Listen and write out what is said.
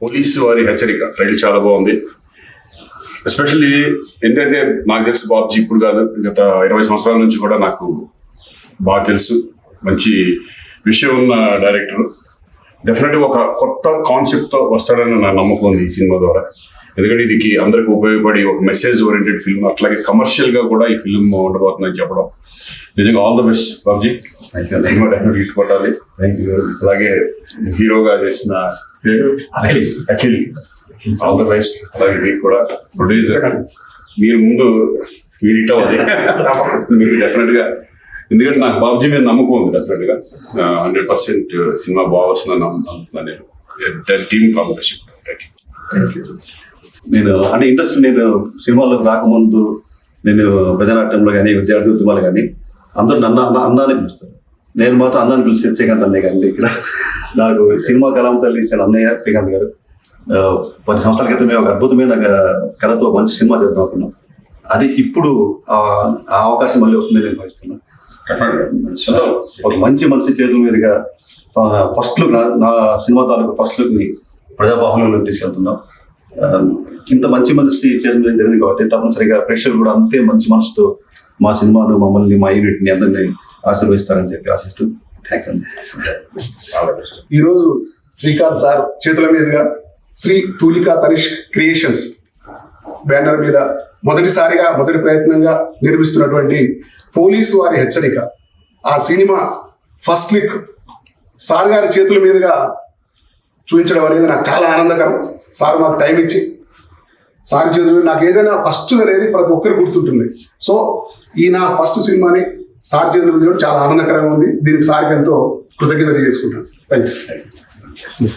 Police వారి హెచ్చరిక title చాలా బాగుంది. ఎస్పెషల్లీ ఏంటంటే నాకు తెలుసు బాబ్జీ ఇప్పుడు కాదు, గత 20 సంవత్సరాల నుంచి కూడా నాకు బాగా తెలుసు. మంచి విషయం ఉన్న డైరెక్టర్. డెఫినెట్గా ఒక కొత్త కాన్సెప్ట్తో వస్తాడని నా నమ్మకం ఉంది ఈ సినిమా ద్వారా. ఎందుకంటే ఇది అందరికి ఉపయోగపడి ఒక మెసేజ్ ఓరియంటెడ్ ఫిల్మ్, అట్లాగే కమర్షియల్గా కూడా ఈ ఫిల్మ్ ఉండబోతుందని చెప్పడం నిజంగా ఆల్ ద బెస్ట్ బాబ్జీ. తీసుకోవాలి. అలాగే హీరోగా చేసిన అఖిల్ ఆల్ ద బెస్ట్. అలాగే మీకు కూడా ప్రొడ్యూసర్, మీరు ముందు మీరు ఇట్ అవ్వాలి మీరు డెఫినెట్గా. ఎందుకంటే నాకు బాబ్జీ మీద నమ్మకం ఉంది. డెఫినెట్గా 100% సినిమా బాగా వస్తుందని నమ్ముతున్నాను నేను. Team competition. నేను అంటే ఇంట్రెస్ట్, నేను సినిమాలకు రాకముందు నేను ప్రజానాట్యంలో కానీ విద్యార్థి ఉద్యమాలు కానీ అందరూ నన్ను అన్నాన్ని పిలుస్తారు. నేను మాత్రం అన్నాన్ని పిలిచి శ్రీకాంత్ అన్నయ్య కానీ ఇక్కడ నాకు సినిమా కళాం తల్లి ఇచ్చిన అన్నయ్య శ్రీకాంత్ గారు 10 సంవత్సరాల క్రితం మేము ఒక అద్భుతమైన కళతో మంచి సినిమా చేద్దాం అనుకున్నాం. అది ఇప్పుడు ఆ అవకాశం మళ్ళీ వస్తుందని నేను భావిస్తున్నాను. ఒక మంచి మనిషి చేతుల మీదుగా ఫస్ట్ లుక్, నా సినిమా తాలూకు ఫస్ట్ లుక్ ని ప్రజాబాహుల్యంలో తీసుకెళ్తున్నాం. ఇంత మంచి మనిషి చేతుల మీద జరిగింది కాబట్టి తప్పనిసరిగా ప్రేక్షకులు కూడా అంతే మంచి మనసుతో మా సినిమాను, మమ్మల్ని, మా యూనిట్ ని అందరినీ ఆశీర్వదిస్తారని చెప్పి ఆశిస్తూ థ్యాంక్స్ అండి. ఈరోజు శ్రీకాంత్ సార్ చేతుల మీదుగా శ్రీ తూలికా తనిష్ క్రియేషన్స్ బ్యానర్ మీద మొదటి ప్రయత్నంగా నిర్మిస్తున్నటువంటి పోలీసు వారి హెచ్చరిక, ఆ సినిమా ఫస్ట్ లుక్ సార్ గారి చేతుల మీదుగా చూపించడం అనేది నాకు చాలా ఆనందకరం. సార్ మాకు టైం ఇచ్చి సార్ చేతులు నాకు ఏదైనా ఫస్ట్ అనేది ప్రతి ఒక్కరు గుర్తుంటుంది. సో ఈ నా ఫస్ట్ సినిమాని సార్ చేతుల మీద చాలా ఆనందకరంగా ఉంది. దీనికి సార్కి ఎంతో కృతజ్ఞత చేసుకుంటాను. Thank you.